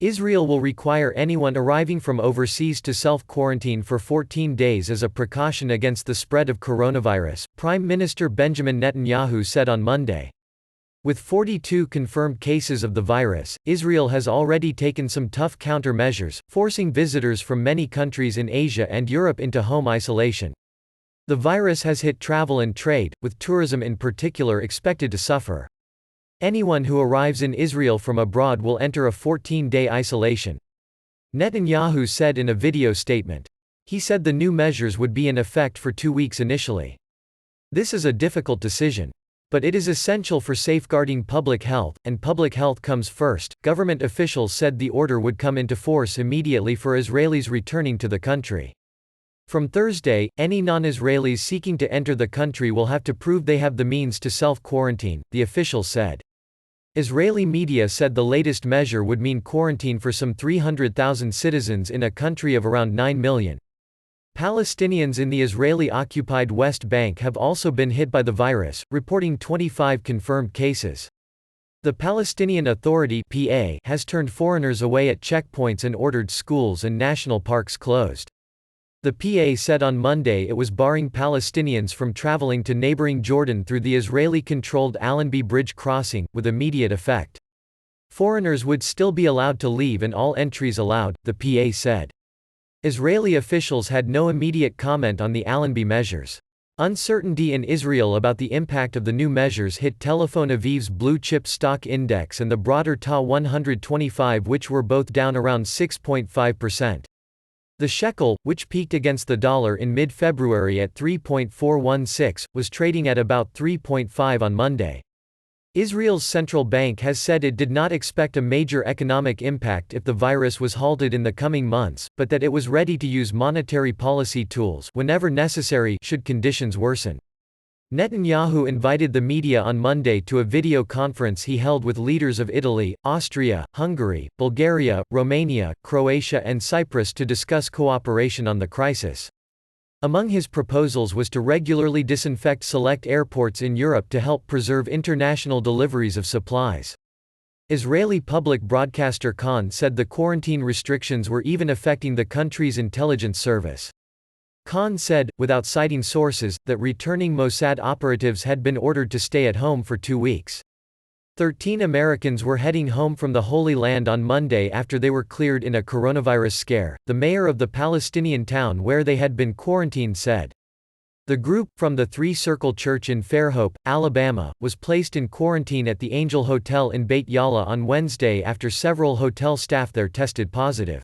Israel will require anyone arriving from overseas to self-quarantine for 14 days as a precaution against the spread of coronavirus, Prime Minister Benjamin Netanyahu said on Monday. With 42 confirmed cases of the virus, Israel has already taken some tough countermeasures, forcing visitors from many countries in Asia and Europe into home isolation. The virus has hit travel and trade, with tourism in particular expected to suffer. Anyone who arrives in Israel from abroad will enter a 14-day isolation. Netanyahu said in a video statement. He said the new measures would be in effect for 2 weeks initially. This is a difficult decision. But it is essential for safeguarding public health, and public health comes first. Government officials said the order would come into force immediately for Israelis returning to the country. From Thursday, any non-Israelis seeking to enter the country will have to prove they have the means to self-quarantine, the officials said. Israeli media said the latest measure would mean quarantine for some 300,000 citizens in a country of around 9 million. Palestinians in the Israeli-occupied West Bank have also been hit by the virus, reporting 25 confirmed cases. The Palestinian Authority (PA) has turned foreigners away at checkpoints and ordered schools and national parks closed. The PA said on Monday it was barring Palestinians from traveling to neighboring Jordan through the Israeli-controlled Allenby Bridge crossing, with immediate effect. Foreigners would still be allowed to leave and all entries allowed, the PA said. Israeli officials had no immediate comment on the Allenby measures. Uncertainty in Israel about the impact of the new measures hit Tel Aviv's blue chip stock index and the broader TA 125, which were both down around 6.5%. The shekel, which peaked against the dollar in mid-February at 3.416, was trading at about 3.5 on Monday. Israel's central bank has said it did not expect a major economic impact if the virus was halted in the coming months, but that it was ready to use monetary policy tools whenever necessary should conditions worsen. Netanyahu invited the media on Monday to a video conference he held with leaders of Italy, Austria, Hungary, Bulgaria, Romania, Croatia and Cyprus to discuss cooperation on the crisis. Among his proposals was to regularly disinfect select airports in Europe to help preserve international deliveries of supplies. Israeli public broadcaster Kan said the quarantine restrictions were even affecting the country's intelligence service. Khan said, without citing sources, that returning Mossad operatives had been ordered to stay at home for 2 weeks. 13 Americans were heading home from the Holy Land on Monday after they were cleared in a coronavirus scare, the mayor of the Palestinian town where they had been quarantined said. The group, from the Three Circle Church in Fairhope, Alabama, was placed in quarantine at the Angel Hotel in Beit Yala on Wednesday after several hotel staff there tested positive.